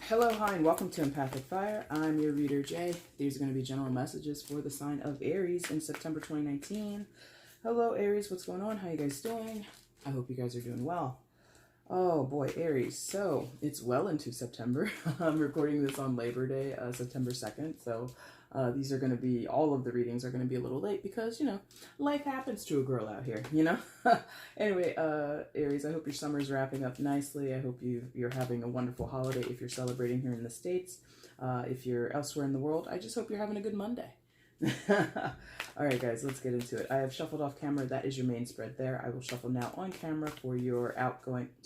Hello, hi, and welcome to EmpathicFire. I'm your reader, Jay. These are going to be general messages for the sign of Aries in September 2019. Hello, Aries. What's going on? How you guys doing? I hope you guys are doing well. Oh, boy, Aries. So, it's well into September. I'm recording this on Labor Day, September 2nd. So, these are going to be, all of the readings are going to be a little late because, you know, life happens to a girl out here, you know? Anyway, Aries, I hope your summer's wrapping up nicely. I hope you're having a wonderful holiday if you're celebrating here in the States. If you're elsewhere in the world, I just hope you're having a good Monday. All right, guys, let's get into it. I have shuffled off camera. That is your main spread there. I will shuffle now on camera for your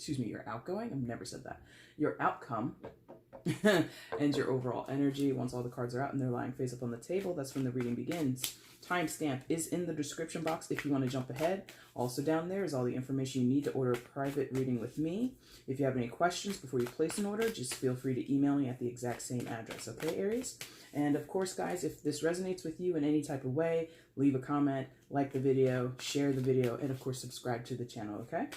your outgoing. I've never said that. Your outcome and your overall energy. Once all the cards are out and they're lying face up on the table, that's when the reading begins. Timestamp is in the description box if you want to jump ahead. Also down there is all the information you need to order a private reading with me. If you have any questions before you place an order, just feel free to email me at the exact same address, okay, Aries? And of course, guys, if this resonates with you in any type of way, leave a comment, like the video, share the video, and of course, subscribe to the channel, okay?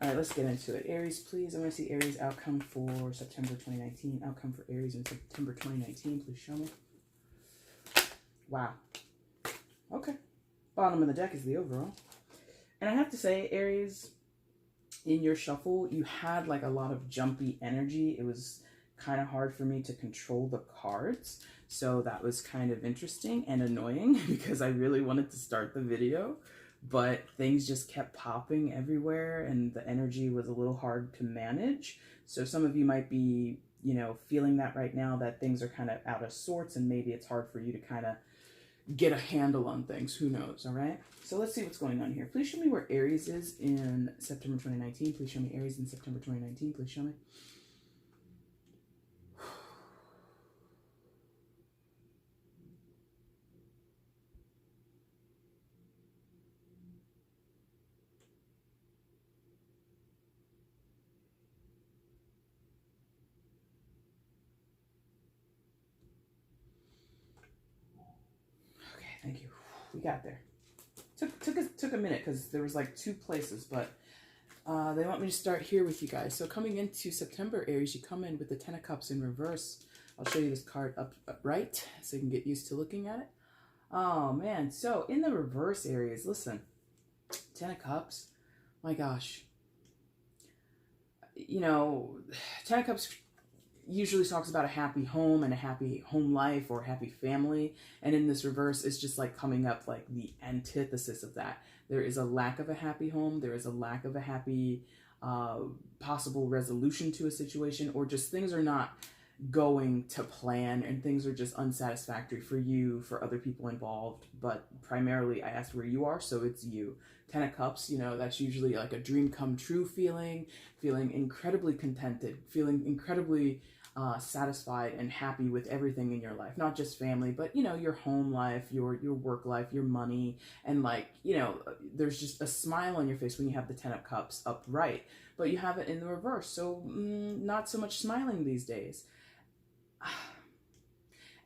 All right, let's get into it. Aries, please, I want to see Aries outcome for September 2019. Outcome for Aries in September 2019, please show me. Wow. Okay. Bottom of the deck is the overall. And I have to say, Aries, in your shuffle, you had like a lot of jumpy energy. It was kind of hard for me to control the cards. So that was kind of interesting and annoying because I really wanted to start the video, but things just kept popping everywhere and the energy was a little hard to manage. So some of you might be, you know, feeling that right now, that things are kind of out of sorts and maybe it's hard for you to kind of get a handle on things. Who knows, all right? So let's see what's going on here. Please show me where Aries is in September 2019. Please show me Aries in September 2019. Please show me. Thank you. We got there. Took a minute because there was like two places, but they want me to start here with you guys. So coming into September, Aries, you come in with the Ten of Cups in reverse. I'll show you this card upright so you can get used to looking at it. Oh, man. So in the reverse, Aries, listen. Ten of Cups. My gosh. You know, Ten of Cups usually talks about a happy home and a happy home life or happy family. And in this reverse, it's just like coming up like the antithesis of that. There is a lack of a happy home. There is a lack of a happy possible resolution to a situation, or just things are not going to plan and things are just unsatisfactory for you, for other people involved. But primarily I asked where you are, so it's you. Ten of Cups, you know, that's usually like a dream come true feeling incredibly contented, feeling incredibly satisfied and happy with everything in your life, not just family, but, you know, your home life, your work life, your money, and like, you know, there's just a smile on your face when you have the Ten of Cups upright, but you have it in the reverse, so not so much smiling these days.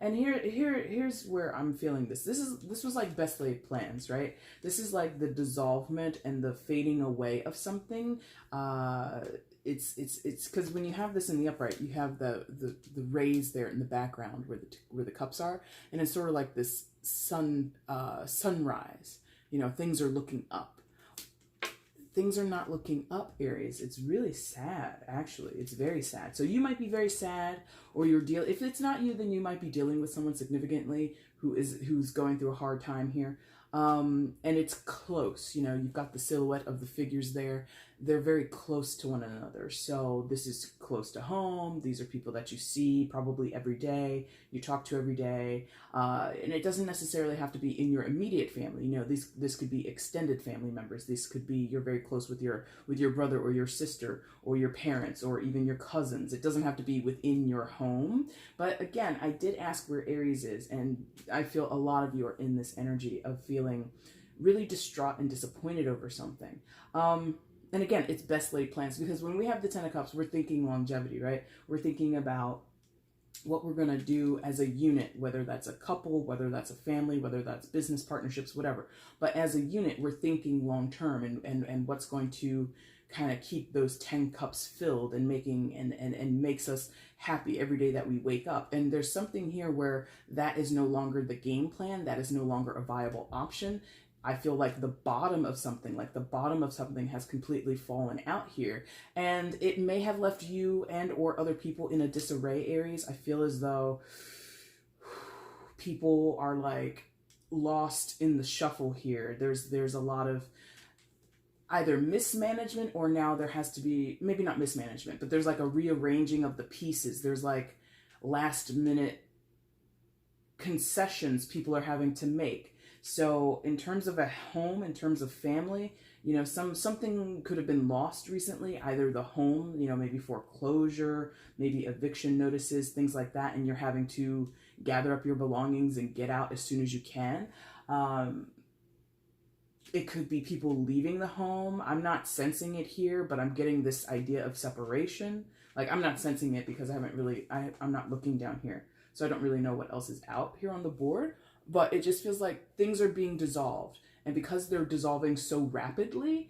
And here's where I'm feeling this. This was like best laid plans, right? This is like the dissolvement and the fading away of something. It's because when you have this in the upright, you have the rays there in the background where the cups are, and it's sort of like this sunrise. You know, things are looking up. Things are not looking up, Aries. It's really sad, actually. It's very sad. So you might be very sad, or if it's not you, then you might be dealing with someone significantly who's going through a hard time here. And it's close, you know, you've got the silhouette of the figures there. They're very close to one another. So this is close to home. These are people that you see probably every day, you talk to every day. And it doesn't necessarily have to be in your immediate family. You know, this could be extended family members. This could be you're very close with your brother or your sister or your parents or even your cousins. It doesn't have to be within your home. But again, I did ask where Aries is, and I feel a lot of you are in this energy of feeling really distraught and disappointed over something. And again, it's best laid plans, because when we have the Ten of Cups, we're thinking longevity, right? We're thinking about what we're going to do as a unit, whether that's a couple, whether that's a family, whether that's business partnerships, whatever. But as a unit, we're thinking long term, and what's going to kind of keep those 10 cups filled and making and makes us happy every day that we wake up. And there's something here where that is no longer the game plan, that is no longer a viable option. I feel like the bottom of something, has completely fallen out here, and it may have left you and or other people in a disarray, Aries. I feel as though people are like lost in the shuffle here. There's a lot of either mismanagement, or now there has to be, maybe not mismanagement, but there's like a rearranging of the pieces. There's like last minute concessions people are having to make. So in terms of a home, in terms of family, you know, something could have been lost recently, either the home, you know, maybe foreclosure, maybe eviction notices, things like that, and you're having to gather up your belongings and get out as soon as you can. It could be people leaving the home. I'm not sensing it here, but I'm getting this idea of separation. Like, I'm not sensing it because I'm not looking down here, so I don't really know what else is out here on the board. But it just feels like things are being dissolved. And because they're dissolving so rapidly,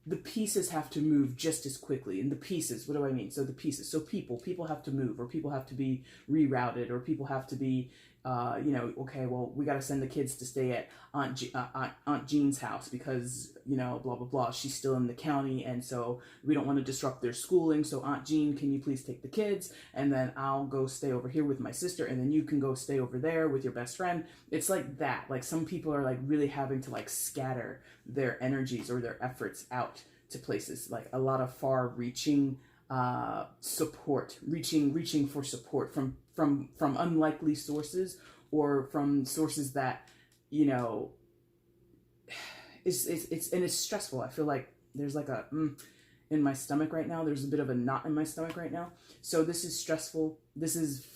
the pieces have to move just as quickly. And the pieces, what do I mean? So the pieces, so people have to move, or people have to be rerouted, or people have to be, you know, okay, well, we got to send the kids to stay at Aunt Jean's house because, you know, blah, blah, blah. She's still in the county. And so we don't want to disrupt their schooling. So Aunt Jean, can you please take the kids? And then I'll go stay over here with my sister. And then you can go stay over there with your best friend. It's like that. Like, some people are like really having to like scatter their energies or their efforts out to places, like a lot of far reaching support, reaching for support from unlikely sources, or from sources that, you know, it's stressful. I feel like there's like a in my stomach right now. There's a bit of a knot in my stomach right now. So this is stressful. This is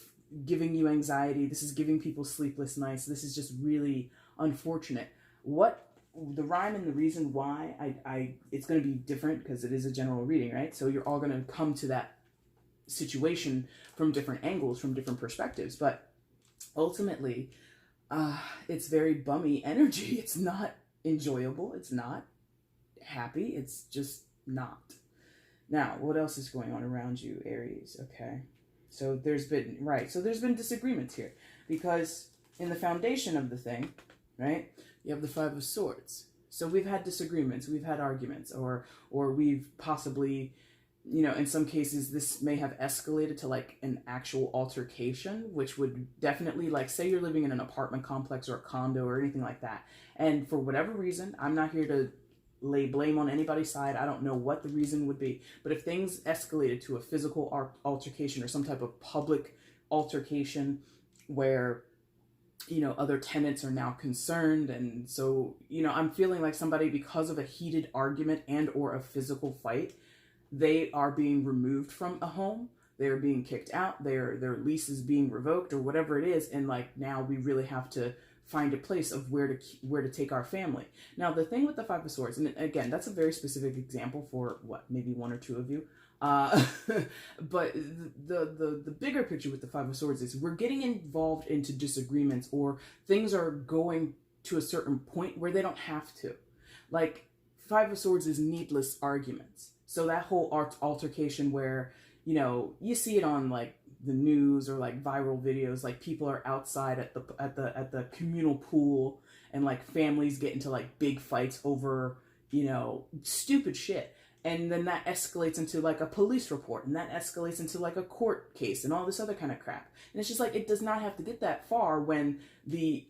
giving you anxiety. This is giving people sleepless nights. This is just really unfortunate. What the rhyme and the reason why it's going to be different, because it is a general reading, right? So you're all going to come to that situation from different angles, from different perspectives. But ultimately, it's very bummy energy. It's not enjoyable. It's not happy. It's just not. Now, what else is going on around you, Aries? Okay. So there's been disagreements here, because in the foundation of the thing, right, you have the Five of Swords. So we've had disagreements, we've had arguments, or we've possibly, you know, in some cases this may have escalated to like an actual altercation, which would definitely, like, say you're living in an apartment complex or a condo or anything like that, and for whatever reason, I'm not here to lay blame on anybody's side. I don't know what the reason would be, but if things escalated to a physical altercation or some type of public altercation where, you know, other tenants are now concerned, and so, you know, I'm feeling like somebody, because of a heated argument and or a physical fight, they are being removed from a home. They're being kicked out. Their lease is being revoked, or whatever it is, and like, now we really have to find a place of where to take our family. Now, the thing with the Five of Swords, and again, that's a very specific example for maybe one or two of you. But the bigger picture with the Five of Swords is we're getting involved into disagreements, or things are going to a certain point where they don't have to. Like, Five of Swords is needless arguments. So that whole altercation where, you know, you see it on like the news or like viral videos, like people are outside at the communal pool, and like families get into like big fights over, you know, stupid shit. And then that escalates into like a police report, and that escalates into like a court case and all this other kind of crap. And it's just like, it does not have to get that far when the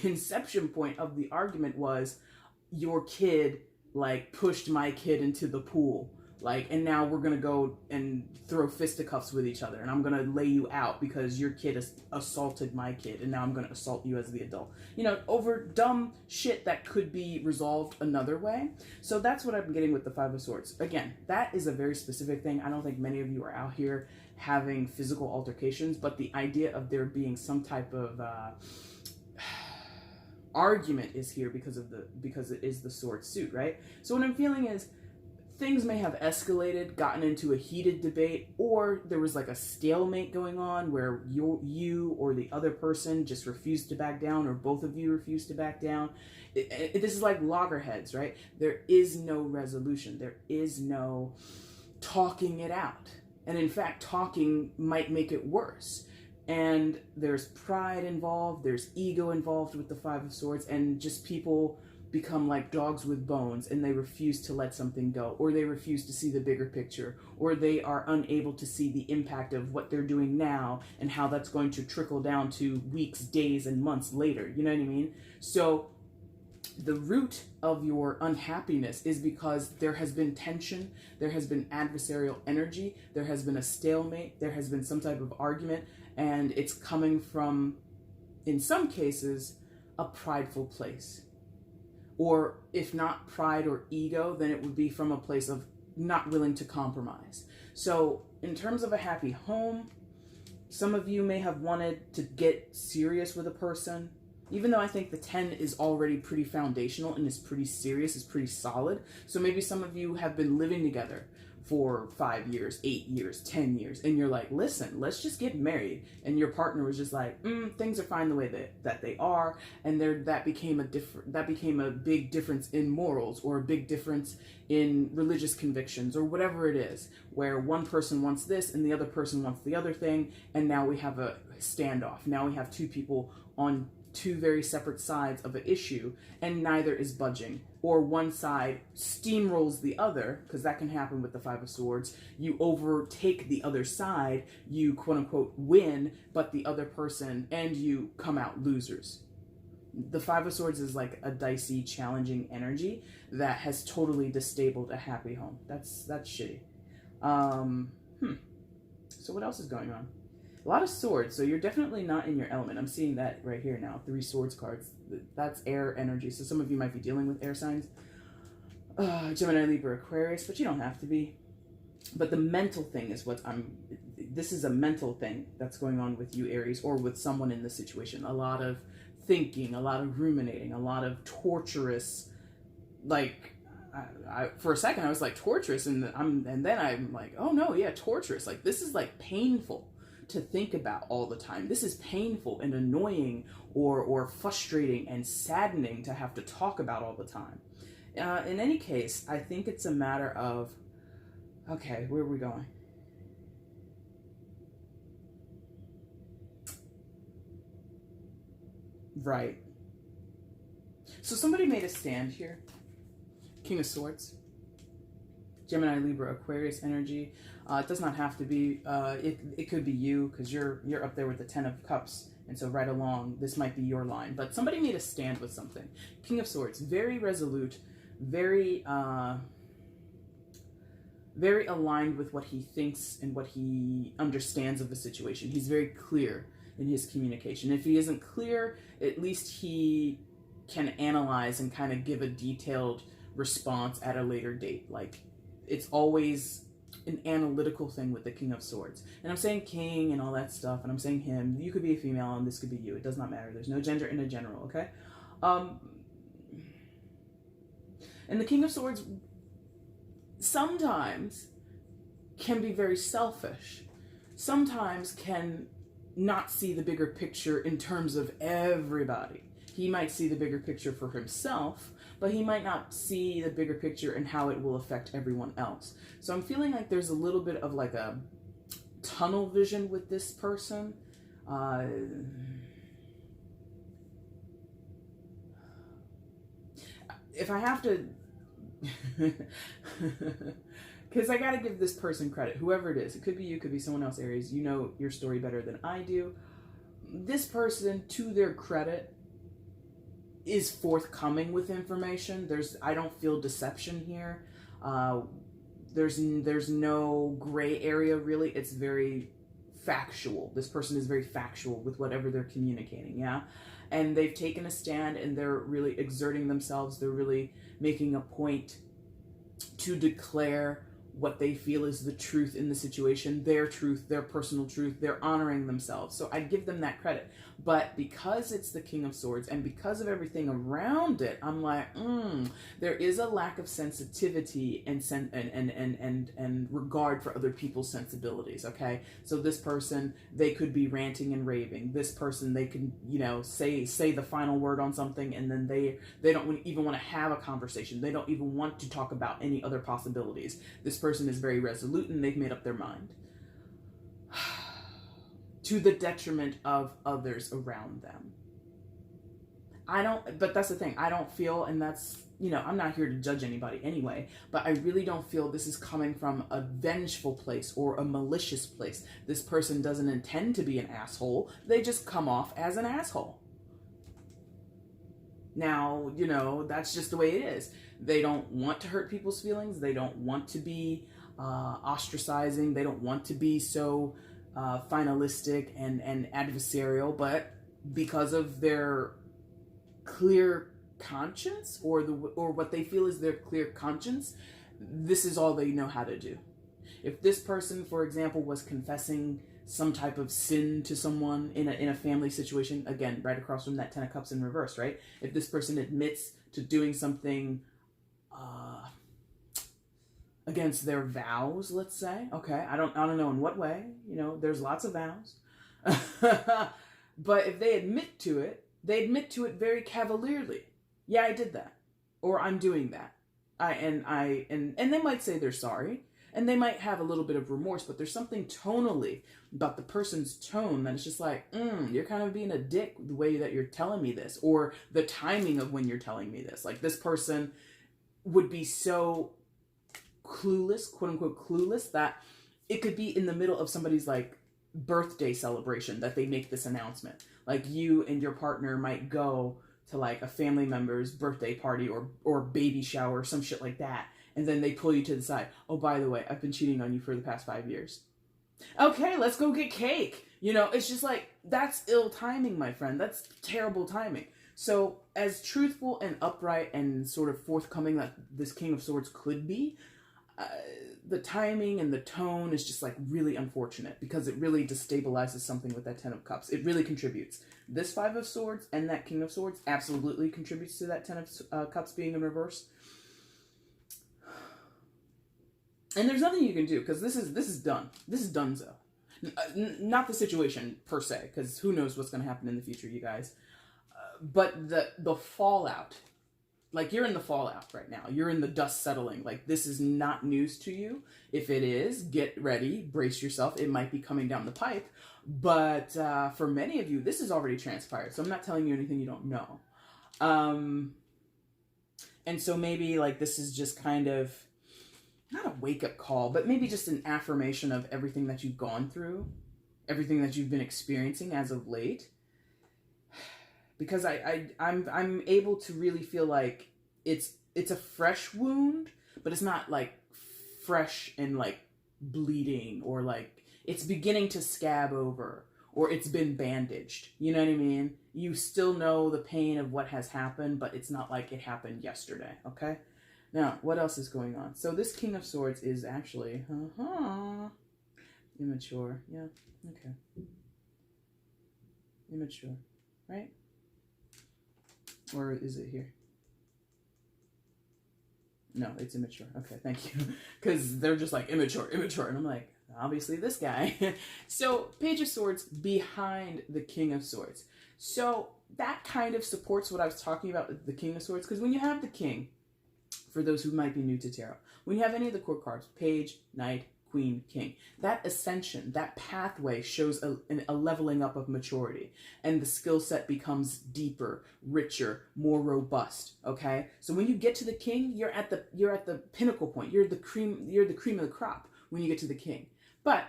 inception point of the argument was your kid like pushed my kid into the pool. Like, and now we're gonna go and throw fisticuffs with each other, and I'm gonna lay you out because your kid has assaulted my kid, and now I'm gonna assault you as the adult. You know, over dumb shit that could be resolved another way. So that's what I'm getting with the Five of Swords. Again, that is a very specific thing. I don't think many of you are out here having physical altercations, but the idea of there being some type of argument is here because it is the sword suit, right? So what I'm feeling is things may have escalated, gotten into a heated debate, or there was like a stalemate going on where you or the other person just refused to back down, or both of you refused to back down. This is like loggerheads, right? There is no resolution. There is no talking it out. And in fact, talking might make it worse. And there's pride involved, there's ego involved with the Five of Swords, and just people become like dogs with bones, and they refuse to let something go, or they refuse to see the bigger picture, or they are unable to see the impact of what they're doing now and how that's going to trickle down to weeks, days, and months later. You know what I mean? So the root of your unhappiness is because there has been tension, there has been adversarial energy, there has been a stalemate, there has been some type of argument, and it's coming from, in some cases, a prideful place. Or if not pride or ego, then it would be from a place of not willing to compromise. So in terms of a happy home, some of you may have wanted to get serious with a person, even though I think the 10 is already pretty foundational and is pretty serious, is pretty solid. So maybe some of you have been living together for 5 years, 8 years, 10 years, and you're like, listen, let's just get married. And your partner was just like, things are fine the way that they are. And that became a big difference in morals, or a big difference in religious convictions, or whatever it is, where one person wants this and the other person wants the other thing. And now we have a standoff. Now we have two people on two very separate sides of an issue, and neither is budging, or one side steamrolls the other, because that can happen with the Five of Swords. You overtake the other side, you quote unquote win, but the other person and you come out losers. The Five of Swords is like a dicey, challenging energy that has totally disabled a happy home. That's shitty. So what else is going on? A lot of swords, so you're definitely not in your element. I'm seeing that right here now. 3 swords cards. That's air energy. So some of you might be dealing with air signs. Gemini, Libra, Aquarius, but you don't have to be. But the mental thing is this is a mental thing that's going on with you, Aries, or with someone in this situation. A lot of thinking, a lot of ruminating, a lot of torturous, like, for a second I was like torturous, and then I'm like, oh no, yeah, torturous. Like, this is like painful to think about all the time. This is painful and annoying, or frustrating and saddening to have to talk about all the time. In any case, I think it's a matter of, okay, where are we going? Right. So somebody made a stand here. King of Swords. Gemini, Libra, Aquarius energy. It does not have to be, it could be you, because you're up there with the 10 of Cups, and so right along, this might be your line. But somebody made a stand with something. King of Swords, very resolute, very aligned with what he thinks and what he understands of the situation. He's very clear in his communication. If he isn't clear, at least he can analyze and kind of give a detailed response at a later date. Like, it's always an analytical thing with the King of Swords. And I'm saying king and all that stuff, and I'm saying him. You could be a female, and this could be you. It does not matter. There's no gender in a general, okay? And the King of Swords sometimes can be very selfish. Sometimes can not see the bigger picture in terms of everybody. He might see the bigger picture for himself, but he might not see the bigger picture and how it will affect everyone else. So I'm feeling like there's a little bit of like a tunnel vision with this person. If I have to, because I got to give this person credit, whoever it is. It could be you, could be someone else, Aries. You know your story better than I do. This person, to their credit, is forthcoming with information. I don't feel deception here. There's no gray area, really. It's very factual. This person is very factual with whatever they're communicating, yeah? And they've taken a stand, and they're really exerting themselves. They're really making a point to declare what they feel is the truth in the situation, their truth, their personal truth. They're honoring themselves. So I give them that credit. But because it's the King of Swords and because of everything around it, I'm like, there is a lack of sensitivity and regard for other people's sensibilities. Okay, so this person, they could be ranting and raving. This person, they can, you know, say the final word on something, and then they don't even want to have a conversation. They don't even want to talk about any other possibilities. This person is very resolute and they've made up their mind. To the detriment of others around them. But that's the thing, I don't feel, and that's, you know, I'm not here to judge anybody anyway, but I really don't feel this is coming from a vengeful place or a malicious place. This person doesn't intend to be an asshole, they just come off as an asshole. Now, you know, that's just the way it is. They don't want to hurt people's feelings, they don't want to be ostracizing, they don't want to be so finalistic and adversarial, but because of their clear conscience or what they feel is their clear conscience, this is all they know how to do. If this person, for example, was confessing some type of sin to someone in a family situation, again, right across from that Ten of Cups in reverse, right? If this person admits to doing something against their vows, let's say, okay, I don't know in what way, you know, there's lots of vows, but if they admit to it, they admit to it very cavalierly. Yeah, I did that, or I'm doing that. And they might say they're sorry, and they might have a little bit of remorse, but there's something tonally about the person's tone that is just like, you're kind of being a dick the way that you're telling me this, or the timing of when you're telling me this. Like, this person would be so clueless, quote unquote clueless, that it could be in the middle of somebody's like birthday celebration that they make this announcement. Like, you and your partner might go to like a family member's birthday party or baby shower or some shit like that, and then they pull you to the side. Oh, by the way, I've been cheating on you for the past 5 years. Okay, let's go get cake. You know, it's just like, that's ill timing, my friend. That's terrible timing. So as truthful and upright and sort of forthcoming that this King of Swords could be, the timing and the tone is just like really unfortunate, because it really destabilizes something with that Ten of Cups. It really contributes. This Five of Swords and that King of Swords absolutely contributes to that Ten of Cups being in reverse. And there's nothing you can do, because this is done. This is donezo. Not the situation per se, because who knows what's going to happen in the future, you guys. But the fallout. Like, you're in the fallout right now. You're in the dust settling. Like, this is not news to you. If it is, get ready, brace yourself. It might be coming down the pipe. But for many of you, this has already transpired. So I'm not telling you anything you don't know. And so maybe, like, this is just kind of, not a wake-up call, but maybe just an affirmation of everything that you've gone through, everything that you've been experiencing as of late. Because I'm able to really feel like it's a fresh wound, but it's not like fresh and like bleeding, or like it's beginning to scab over, or it's been bandaged. You know what I mean? You still know the pain of what has happened, but it's not like it happened yesterday, okay? Now, what else is going on? So this King of Swords is actually, immature. Yeah, okay. Immature, right? Or is it here? No, it's immature. Okay, thank you. Because they're just like, immature. And I'm like, obviously this guy. So, Page of Swords behind the King of Swords. So, that kind of supports what I was talking about with the King of Swords. Because when you have the King, for those who might be new to tarot, when you have any of the court cards, Page, Knight, Queen, King, that ascension, that pathway shows a leveling up of maturity, and the skill set becomes deeper, richer, more robust. Okay, so when you get to the King, you're at the pinnacle point. You're the cream of the crop when you get to the King. But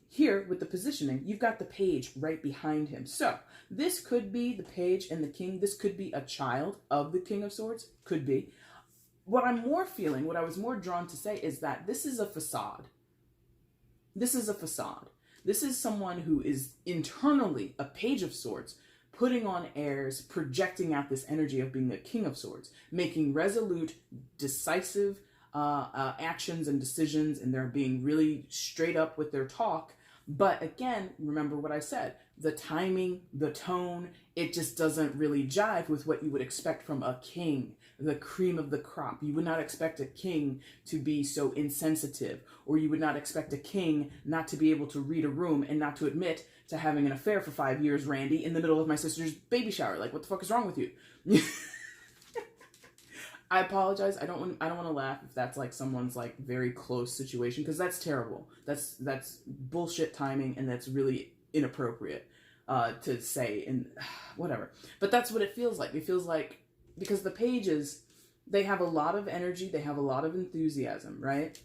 here with the positioning, you've got the Page right behind him. So this could be the Page and the King. This could be a child of the King of Swords. Could be. What I'm more feeling, what I was more drawn to say, is that this is a facade. This is a facade. This is someone who is internally a Page of Swords, putting on airs, projecting out this energy of being a King of Swords, making resolute, decisive actions and decisions, and they're being really straight up with their talk, But again, remember what I said, the timing, the tone, it just doesn't really jive with what you would expect from a king, the cream of the crop. You would not expect a king to be so insensitive, or you would not expect a king not to be able to read a room and not to admit to having an affair for 5 years, Randy, in the middle of my sister's baby shower. Like, what the fuck is wrong with you? I apologize. I don't want to laugh if that's like someone's like very close situation, because that's terrible. That's bullshit timing, and that's really inappropriate to say, and whatever. But that's what it feels like. It feels like, because the pages, they have a lot of energy, they have a lot of enthusiasm, right?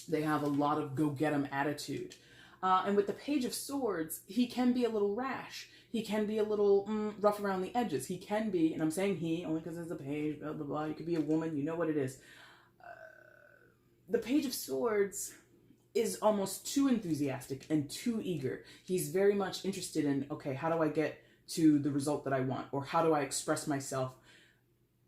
They have a lot of go-get-em attitude. And with the Page of Swords, he can be a little rash. He can be a little rough around the edges. He can be, and I'm saying he only because it's a page, blah, blah, blah. You could be a woman, you know what it is. The Page of Swords is almost too enthusiastic and too eager. He's very much interested in, okay, how do I get to the result that I want? Or how do I express myself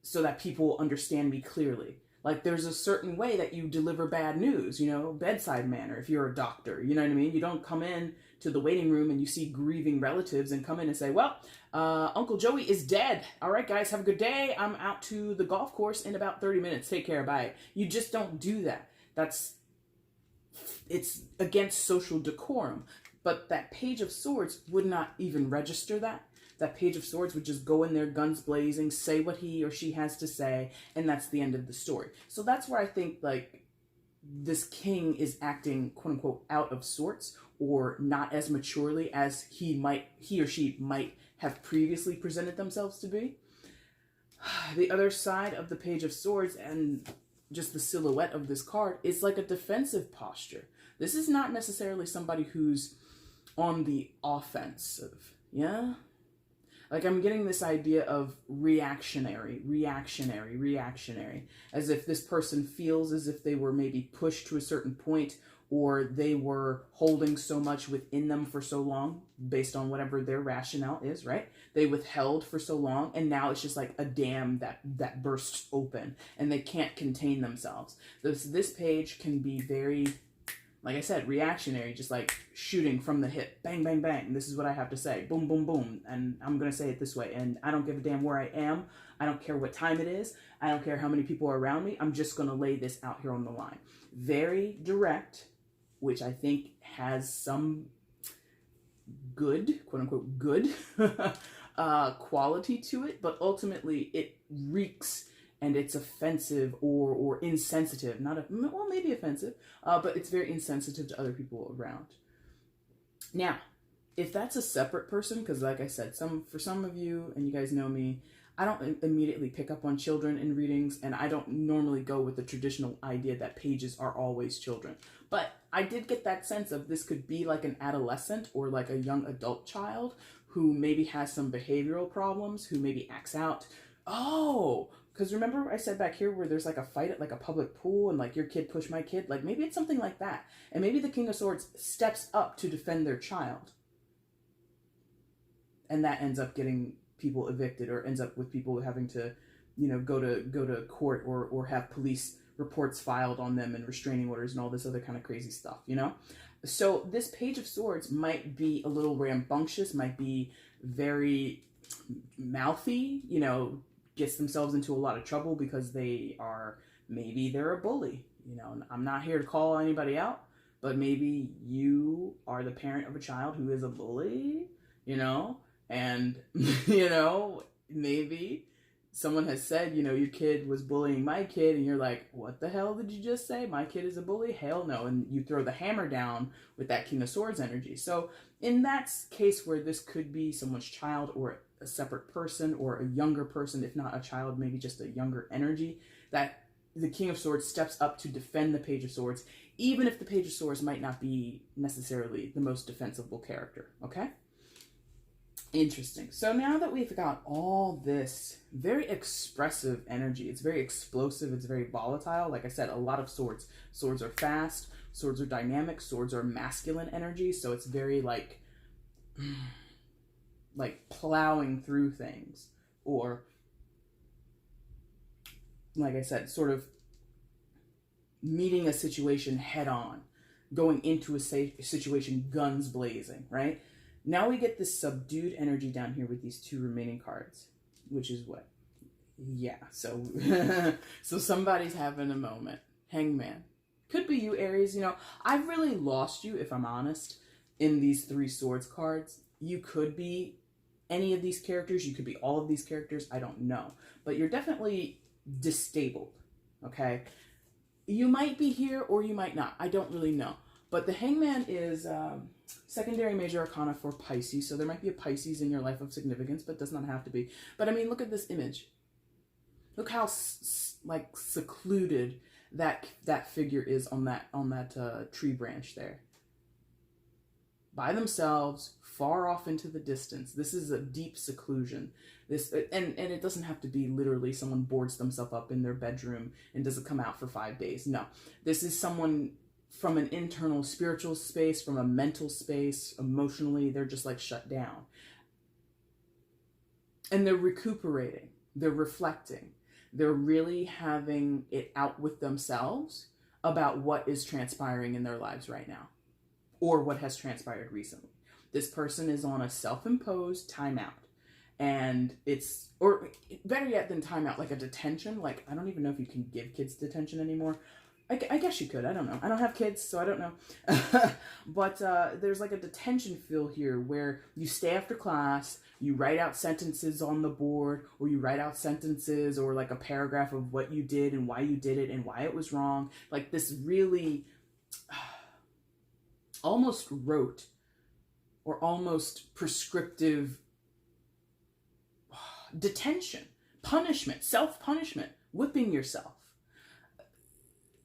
so that people understand me clearly? Like, there's a certain way that you deliver bad news, you know, bedside manner, if you're a doctor, you know what I mean? You don't come in to the waiting room and you see grieving relatives and come in and say, well, Uncle Joey is dead. All right, guys, have a good day. I'm out to the golf course in about 30 minutes. Take care, bye. You just don't do that. It's against social decorum. But that Page of Swords would not even register that. That Page of Swords would just go in there guns blazing, say what he or she has to say, and that's the end of the story. So that's where I think, like, this king is acting, quote unquote, out of sorts, or not as maturely as he or she might have previously presented themselves to be. The other side of the Page of Swords, and just the silhouette of this card, is like a defensive posture. This is not necessarily somebody who's on the offensive, yeah? Like, I'm getting this idea of reactionary, as if this person feels as if they were maybe pushed to a certain point, or they were holding so much within them for so long, based on whatever their rationale is, right? They withheld for so long, and now it's just like a dam that bursts open, and they can't contain themselves. This page can be very, like I said, reactionary, just like shooting from the hip. Bang, bang, bang. This is what I have to say. Boom, boom, boom. And I'm going to say it this way. And I don't give a damn where I am. I don't care what time it is. I don't care how many people are around me. I'm just going to lay this out here on the line. Very direct, which I think has some good, quote unquote, good quality to it. But ultimately, it reeks, and it's offensive or insensitive. Well, maybe offensive, but it's very insensitive to other people around. Now, if that's a separate person, because like I said, for some of you, and you guys know me, I don't immediately pick up on children in readings, and I don't normally go with the traditional idea that pages are always children. But I did get that sense of this could be like an adolescent or like a young adult child who maybe has some behavioral problems, who maybe acts out. Oh, because remember I said back here where there's like a fight at like a public pool and like your kid pushed my kid? Like maybe it's something like that. And maybe the King of Swords steps up to defend their child. And that ends up getting people evicted, or ends up with people having to, you know, go to court or have police reports filed on them and restraining orders and all this other kind of crazy stuff, you know? So this Page of Swords might be a little rambunctious, might be very mouthy, you know, gets themselves into a lot of trouble because maybe they're a bully. You know, I'm not here to call anybody out, but maybe you are the parent of a child who is a bully, you know, and, you know, maybe someone has said, you know, your kid was bullying my kid, and you're like, what the hell did you just say? My kid is a bully? Hell no. And you throw the hammer down with that King of Swords energy. So in that case where this could be someone's child or a separate person or a younger person, if not a child, maybe just a younger energy, that the King of Swords steps up to defend the Page of Swords, even if the Page of Swords might not be necessarily the most defensible character, okay? Interesting. So now that we've got all this very expressive energy, it's very explosive, it's very volatile. Like I said, a lot of swords. Swords are fast, swords are dynamic, swords are masculine energy, so it's very like plowing through things, or like I said, sort of meeting a situation head on. going into a situation guns blazing, right? Now we get this subdued energy down here with these 2 remaining cards, which is what? Yeah, so so somebody's having a moment. Hangman. Could be you, Aries. You know, I've really lost you, if I'm honest, in these 3 swords cards. You could be any of these characters. You could be all of these characters. I don't know. But you're definitely disabled, okay? You might be here or you might not. I don't really know. But the Hangman is secondary major arcana for Pisces. So there might be a Pisces in your life of significance, but does not have to be. But I mean, look at this image. Look how like secluded that figure is on that tree branch there. By themselves, far off into the distance. This is a deep seclusion. And it doesn't have to be literally someone boards themselves up in their bedroom and doesn't come out for 5 days. No, this is someone from an internal spiritual space, from a mental space, emotionally, they're just like shut down. And they're recuperating, they're reflecting, they're really having it out with themselves about what is transpiring in their lives right now, or what has transpired recently. This person is on a self-imposed timeout, and it's, or better yet than timeout, like a detention. Like, I don't even know if you can give kids detention anymore. I guess you could. I don't know. I don't have kids, so I don't know. But there's like a detention feel here where you stay after class, you write out sentences on the board, or you write out sentences or like a paragraph of what you did and why you did it and why it was wrong. Like this really almost rote or almost prescriptive detention, punishment, self-punishment, whipping yourself.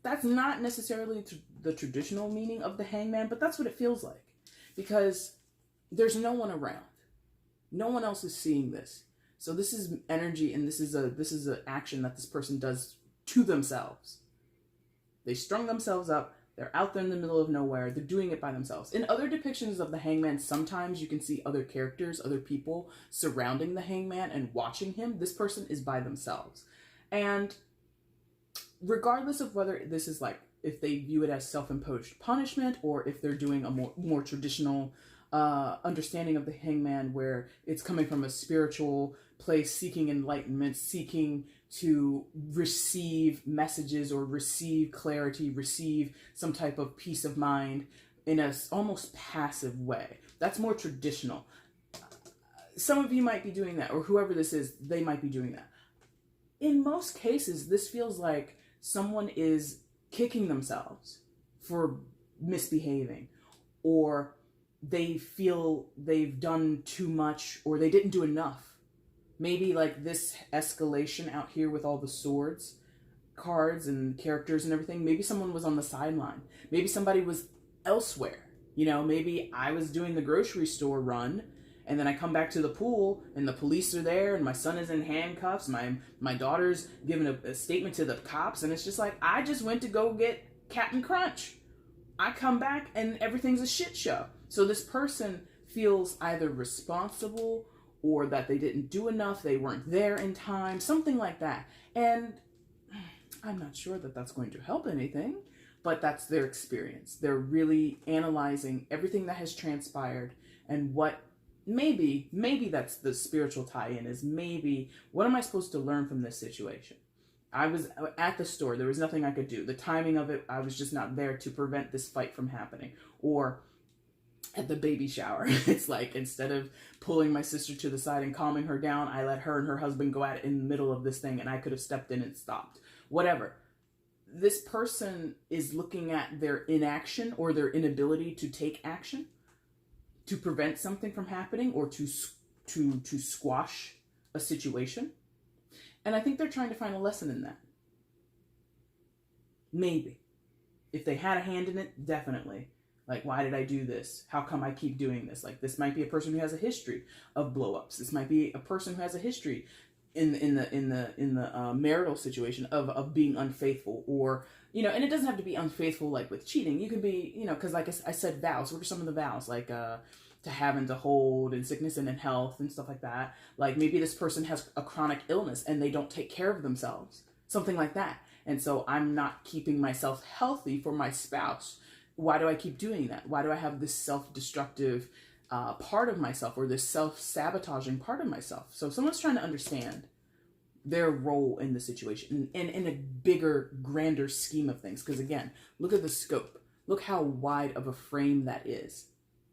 That's not necessarily the traditional meaning of the Hangman, but that's what it feels like, because there's no one around. No one else is seeing this. So this is energy, and this is an action that this person does to themselves. They strung themselves up. They're out there in the middle of nowhere. They're doing it by themselves. In other depictions of the Hangman, sometimes you can see other characters, other people surrounding the Hangman and watching him. This person is by themselves. And regardless of whether this is like, if they view it as self-imposed punishment, or if they're doing a more traditional understanding of the Hangman, where it's coming from a spiritual place, seeking enlightenment, seeking to receive messages or receive clarity, receive some type of peace of mind in a almost passive way. That's more traditional. Some of you might be doing that, or whoever this is, they might be doing that. In most cases, this feels like someone is kicking themselves for misbehaving, or they feel they've done too much, or they didn't do enough. Maybe like this escalation out here with all the swords cards and characters and everything. Maybe someone was on the sideline. Maybe somebody was elsewhere. You know, maybe I was doing the grocery store run, and then I come back to the pool and the police are there and my son is in handcuffs. My daughter's giving a statement to the cops, and it's just like, I just went to go get Captain Crunch. I come back and everything's a shit show. So this person feels either responsible, or that they didn't do enough, they weren't there in time, something like that. And I'm not sure that that's going to help anything, but that's their experience. They're really analyzing everything that has transpired, and what maybe that's the spiritual tie-in, is maybe, what am I supposed to learn from this situation? I was at the store, there was nothing I could do. The timing of it, I was just not there to prevent this fight from happening. Or at the baby shower, it's like, instead of pulling my sister to the side and calming her down, I let her and her husband go at it in the middle of this thing, and I could have stepped in and stopped. Whatever. This person is looking at their inaction or their inability to take action to prevent something from happening, or to squash a situation. And I think they're trying to find a lesson in that. Maybe. If they had a hand in it, definitely. Like, why did I do this? How come I keep doing this? Like, this might be a person who has a history of blow-ups. This might be a person who has a history in the marital situation of being unfaithful, or, you know, and it doesn't have to be unfaithful like with cheating. You can be, you know, because like I said, vows. What are some of the vows? Like to have and to hold, in sickness and in health and stuff like that. Like, maybe this person has a chronic illness and they don't take care of themselves. Something like that. And so I'm not keeping myself healthy for my spouse Why do I keep doing that? Why do I have this self-destructive part of myself, or this self-sabotaging part of myself? So if someone's trying to understand their role in the situation and in a bigger, grander scheme of things, because again, look at the scope. Look how wide of a frame that is.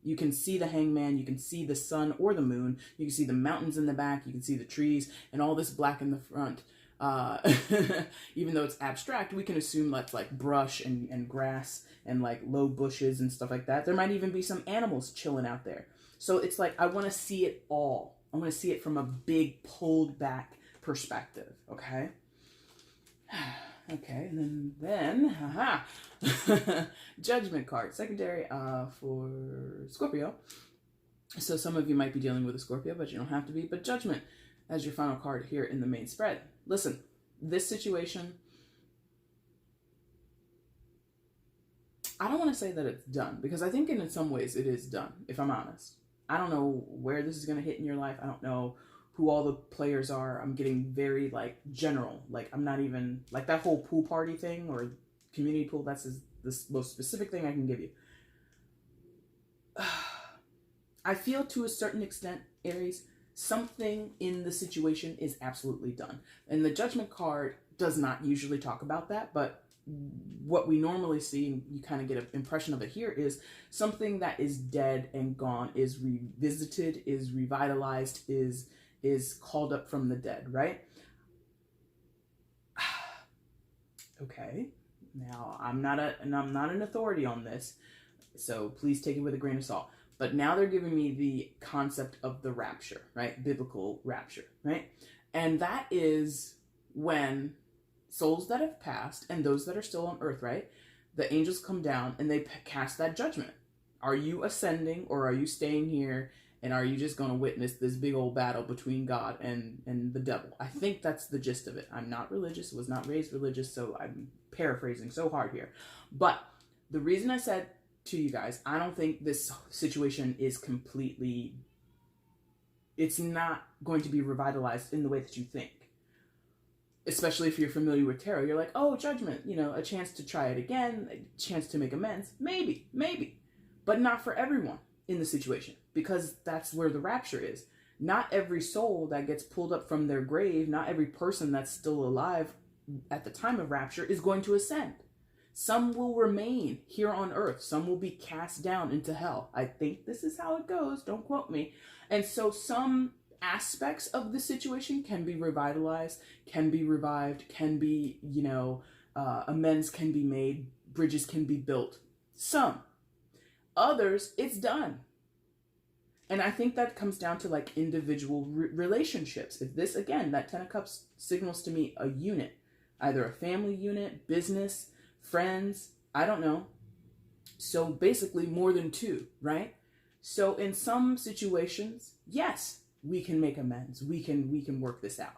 You can see the hangman, you can see the sun or the moon, you can see the mountains in the back, you can see the trees, and all this black in the front. Even though it's abstract, we can assume that's like brush and grass and like low bushes and stuff like that. There might even be some animals chilling out there. So it's like, I want to see it all. I want to see it from a big pulled back perspective. Okay. Okay. And then Judgment card, secondary for Scorpio. So some of you might be dealing with a Scorpio, but you don't have to be. But Judgment as your final card here in the main spread. Listen, this situation, I don't want to say that it's done, because I think in some ways it is done, if I'm honest. I don't know where this is going to hit in your life. I don't know who all the players are. I'm getting very like general. Like I'm not even like that whole pool party thing or community pool. That's the most specific thing I can give you. I feel to a certain extent, Aries, something in the situation is absolutely done. And the Judgment card does not usually talk about that, but what we normally see, and you kind of get an impression of it here, is something that is dead and gone, is revisited, is revitalized, is called up from the dead, right? Okay. Now, I'm not an authority on this, so please take it with a grain of salt. But now they're giving me the concept of the rapture, right? Biblical rapture, right? And that is when souls that have passed and those that are still on earth, right? The angels come down and they cast that judgment. Are you ascending, or are you staying here? And are you just going to witness this big old battle between God and the devil? I think that's the gist of it. I'm not religious, was not raised religious, so I'm paraphrasing so hard here. But the reason I said to you guys, I don't think this situation is completely, it's not going to be revitalized in the way that you think. Especially if you're familiar with tarot, you're like, oh, judgment, you know, a chance to try it again, a chance to make amends. Maybe, but not for everyone in the situation, because that's where the rapture is. Not every soul that gets pulled up from their grave, not every person that's still alive at the time of rapture is going to ascend. Some will remain here on earth. Some will be cast down into hell. I think this is how it goes. Don't quote me. And so some aspects of the situation can be revitalized, can be revived, can be, you know, amends can be made, bridges can be built. Some. Others, it's done. And I think that comes down to like individual relationships. If this, again, that 10 of Cups signals to me a unit, either a family unit, business, friends, I don't know. So basically more than two, right? So in some situations, yes, we can make amends. We can work this out.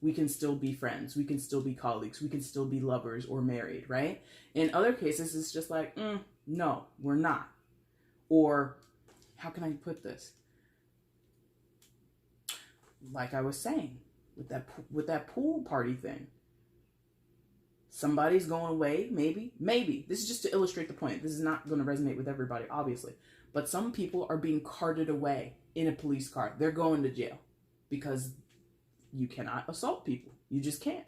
We can still be friends. We can still be colleagues. We can still be lovers or married, right? In other cases, it's just like, no, we're not. Or how can I put this? Like I was saying, with that pool party thing. Somebody's going away, maybe. This is just to illustrate the point. This is not going to resonate with everybody, obviously. But some people are being carted away in a police car. They're going to jail because you cannot assault people. You just can't.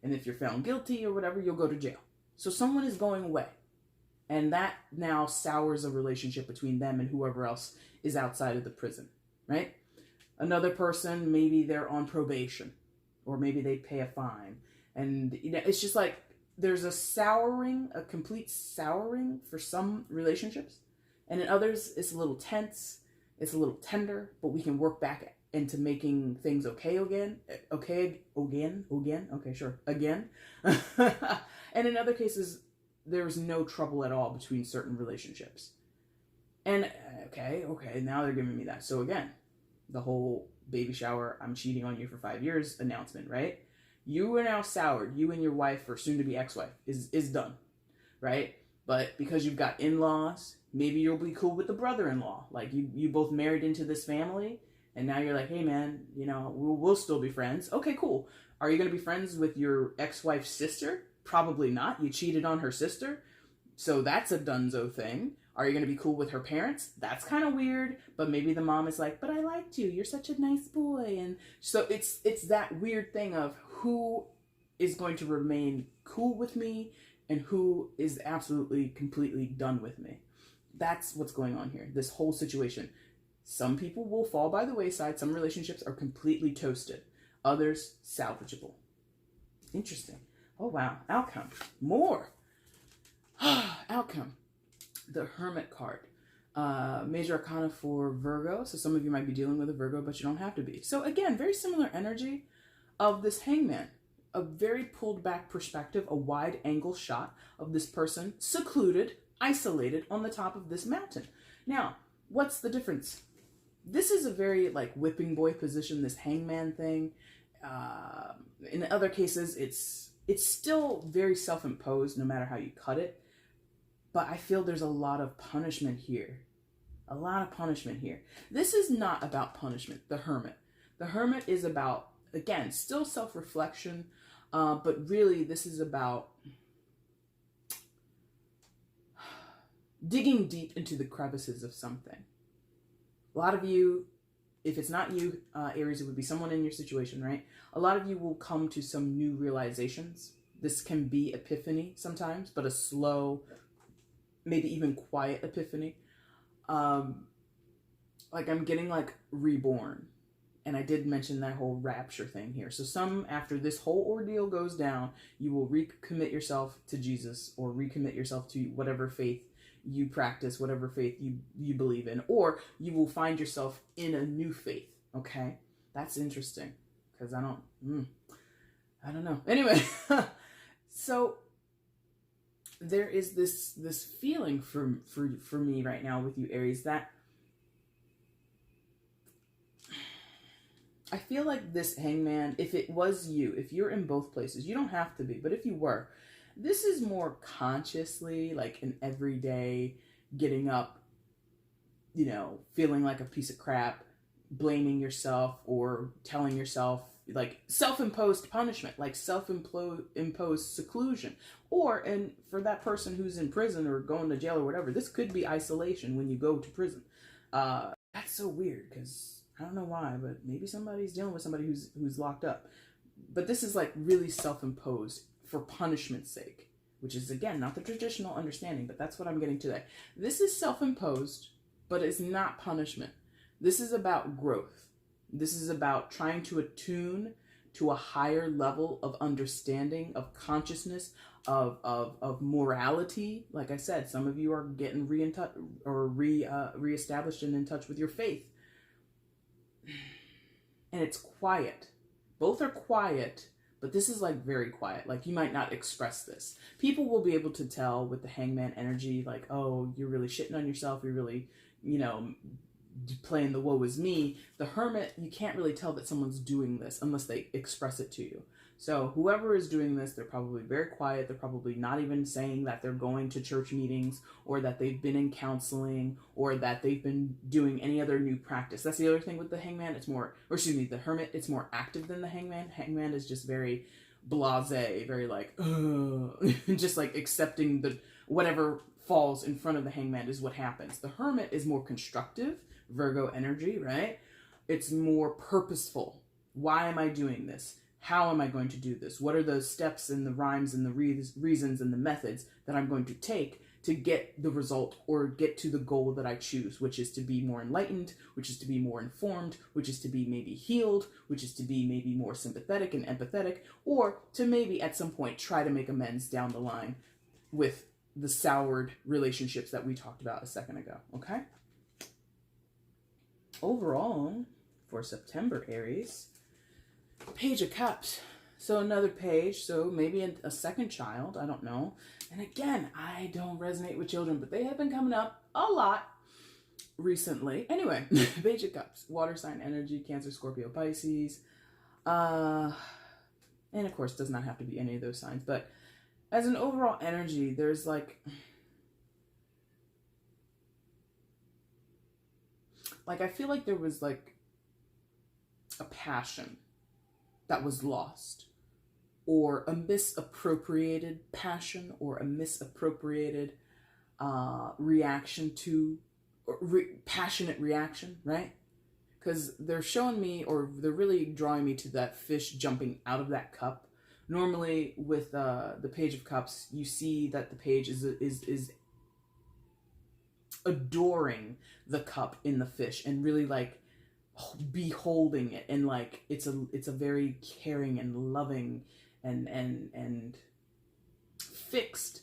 And if you're found guilty or whatever, you'll go to jail. So someone is going away. And that now sours a relationship between them and whoever else is outside of the prison, right? Another person, maybe they're on probation, or maybe they pay a fine. And you know, it's just like there's a souring, a complete souring for some relationships. And in others, it's a little tense, it's a little tender, but we can work back into making things okay again. And in other cases, there's no trouble at all between certain relationships. And okay, now they're giving me that. So again, the whole baby shower, I'm cheating on you for 5 years announcement, right? You are now soured. You and your wife, or soon-to-be ex-wife, is done, right? But because you've got in-laws, maybe you'll be cool with the brother-in-law. Like, you both married into this family, and now you're like, hey, man, you know, we'll still be friends. Okay, cool. Are you going to be friends with your ex-wife's sister? Probably not. You cheated on her sister. So that's a dunzo thing. Are you going to be cool with her parents? That's kind of weird, but maybe the mom is like, but I liked you. You're such a nice boy. And so it's that weird thing of who is going to remain cool with me and who is absolutely, completely done with me. That's what's going on here, this whole situation. Some people will fall by the wayside. Some relationships are completely toasted. Others, salvageable. Interesting. Oh, wow. Outcome. More. Outcome. The Hermit card. Major Arcana for Virgo. So some of you might be dealing with a Virgo, but you don't have to be. So again, very similar energy of this Hangman. A very pulled back perspective, a wide angle shot of this person secluded, isolated on the top of this mountain. Now, what's the difference? This is a very like whipping boy position, this Hangman thing. In other cases, it's still very self-imposed no matter how you cut it. But I feel there's a lot of punishment here. A lot of punishment here. This is not about punishment, the Hermit. The Hermit is about, again, still self-reflection, but really this is about digging deep into the crevices of something. A lot of you, if it's not you, Aries, it would be someone in your situation, right? A lot of you will come to some new realizations. This can be epiphany sometimes, but a slow, maybe even quiet epiphany. Like I'm getting like reborn. And I did mention that whole rapture thing here. So some, after this whole ordeal goes down, you will recommit yourself to Jesus or recommit yourself to whatever faith you practice, whatever faith you believe in, or you will find yourself in a new faith. Okay. That's interesting because I don't know. Anyway, so there is this feeling for me right now with you, Aries, that I feel like this Hangman, if it was you, if you're in both places, you don't have to be, but if you were, this is more consciously like an everyday getting up, you know, feeling like a piece of crap, blaming yourself or telling yourself like self-imposed punishment, like self-imposed seclusion. Or, and for that person who's in prison or going to jail or whatever, this could be isolation when you go to prison. That's so weird because I don't know why, but maybe somebody's dealing with somebody who's locked up. But this is like really self-imposed for punishment's sake, which is, again, not the traditional understanding, but that's what I'm getting today. This is self-imposed, but it's not punishment. This is about growth. This is about trying to attune to a higher level of understanding, of consciousness, of morality. Like I said, some of you are getting reestablished and in touch with your faith. And it's quiet. Both are quiet, but this is like very quiet. Like you might not express this. People will be able to tell with the Hangman energy, like, oh, you're really shitting on yourself. You're really, you know, playing the woe is me. The Hermit, you can't really tell that someone's doing this unless they express it to you. So whoever is doing this, they're probably very quiet. They're probably not even saying that they're going to church meetings or that they've been in counseling or that they've been doing any other new practice. That's the other thing with the Hangman. It's more, or excuse me, the Hermit, it's more active than the Hangman. Hangman is just very blasé, very like, just like accepting the whatever falls in front of the Hangman is what happens. The Hermit is more constructive, Virgo energy, right? It's more purposeful. Why am I doing this? How am I going to do this? What are the steps and the rhymes and the reasons and the methods that I'm going to take to get the result or get to the goal that I choose, which is to be more enlightened, which is to be more informed, which is to be maybe healed, which is to be maybe more sympathetic and empathetic, or to maybe at some point try to make amends down the line with the soured relationships that we talked about a second ago, okay? Overall, for September, Aries, Page of Cups. So another page, so maybe a second child, I don't know. And again, I don't resonate with children, but they have been coming up a lot recently. Anyway, Page of Cups, water sign energy, Cancer, Scorpio, Pisces. And of course, does not have to be any of those signs. But as an overall energy, there's like I feel like there was like a passion that was lost, or a misappropriated passion, or a misappropriated reaction to, passionate reaction, right? Because they're showing me, or they're really drawing me to that fish jumping out of that cup. Normally with the Page of Cups, you see that the page is adoring the cup in the fish and really like beholding it, and like it's a very caring and loving and fixed,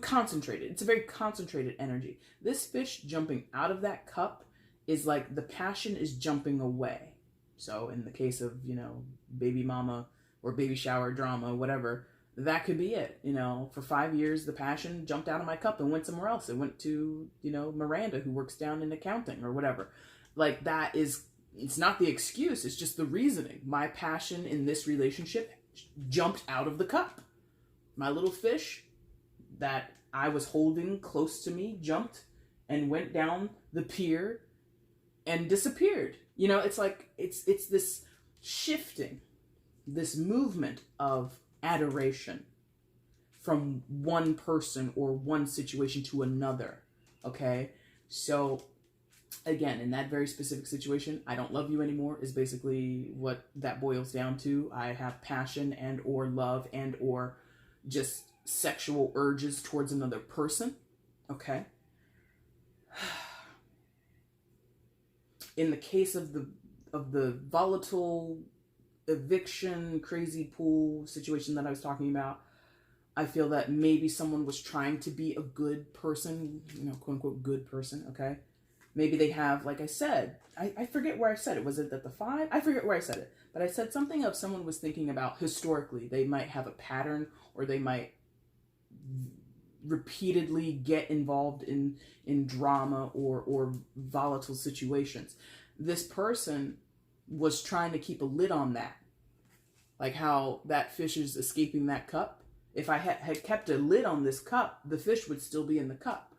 concentrated. It's a very concentrated energy. This fish jumping out of that cup is like the passion is jumping away. So in the case of, you know, baby mama or baby shower drama, whatever, that could be it. You know, for 5 years, the passion jumped out of my cup and went somewhere else. It went to, you know, Miranda, who works down in accounting or whatever. Like, that is, it's not the excuse, it's just the reasoning. My passion in this relationship jumped out of the cup. My little fish that I was holding close to me jumped and went down the pier and disappeared. You know, it's like, it's this shifting, this movement of adoration from one person or one situation to another, okay? So, again, in that very specific situation, I don't love you anymore is basically what that boils down to. I have passion and or love and or just sexual urges towards another person, okay? In the case of the volatile eviction, crazy pool situation that I was talking about, I feel that maybe someone was trying to be a good person, you know, quote unquote good person, okay? Maybe they have, like I said, I forget where I said it. Was it at the 5? I forget where I said it. But I said something of someone was thinking about historically. They might have a pattern, or they might repeatedly get involved in drama or volatile situations. This person was trying to keep a lid on that. Like how that fish is escaping that cup. If I had kept a lid on this cup, the fish would still be in the cup.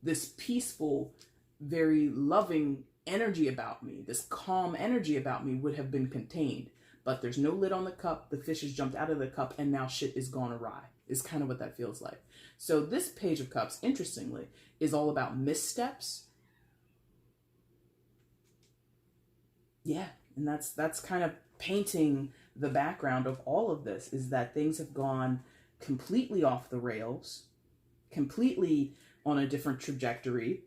This peaceful, very loving energy about me, this calm energy about me would have been contained. But there's no lid on the cup. The fish has jumped out of the cup and now shit is gone awry. Is kind of what that feels like. So this Page of Cups, interestingly, is all about missteps. Yeah, and that's kind of painting the background of all of this, is that things have gone completely off the rails, completely on a different trajectory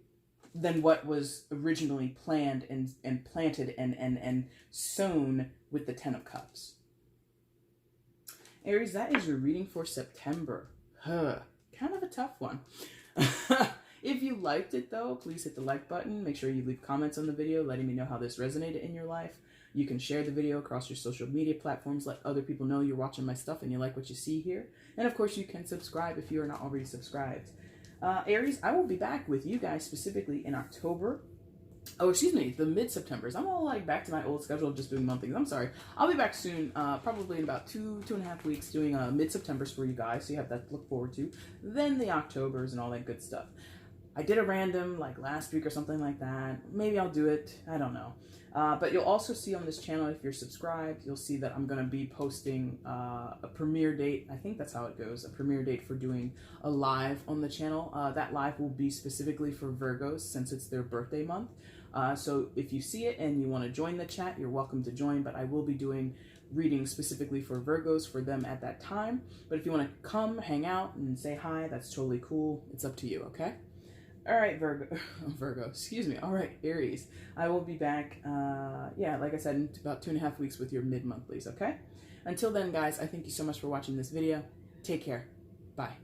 than what was originally planned and planted and sown with the 10 of Cups. Aries, that is your reading for September. Kind of a tough one. If you liked it, though, please hit the like button. Make sure you leave comments on the video letting me know how this resonated in your life. You can share the video across your social media platforms. Let other people know you're watching my stuff and you like what you see here. And, of course, you can subscribe if you are not already subscribed. Aries, I will be back with you guys specifically in October. Oh, excuse me, the mid-Septembers. I'm all like back to my old schedule of just doing monthlies. I'm sorry. I'll be back soon, probably in about two and a half weeks, doing mid-Septembers for you guys, so you have that to look forward to. Then the Octobers and all that good stuff. I did a random like last week or something like that. Maybe I'll do it. I don't know. But you'll also see on this channel, if you're subscribed, you'll see that I'm going to be posting a premiere date. I think that's how it goes. A premiere date for doing a live on the channel. That live will be specifically for Virgos since it's their birthday month. So if you see it and you want to join the chat, you're welcome to join. But I will be doing readings specifically for Virgos for them at that time. But if you want to come, hang out, and say hi, that's totally cool. It's up to you, okay? All right, Virgo, excuse me. All right, Aries, I will be back, yeah, like I said, in about 2.5 weeks with your mid-monthlies, okay? Until then, guys, I thank you so much for watching this video. Take care. Bye.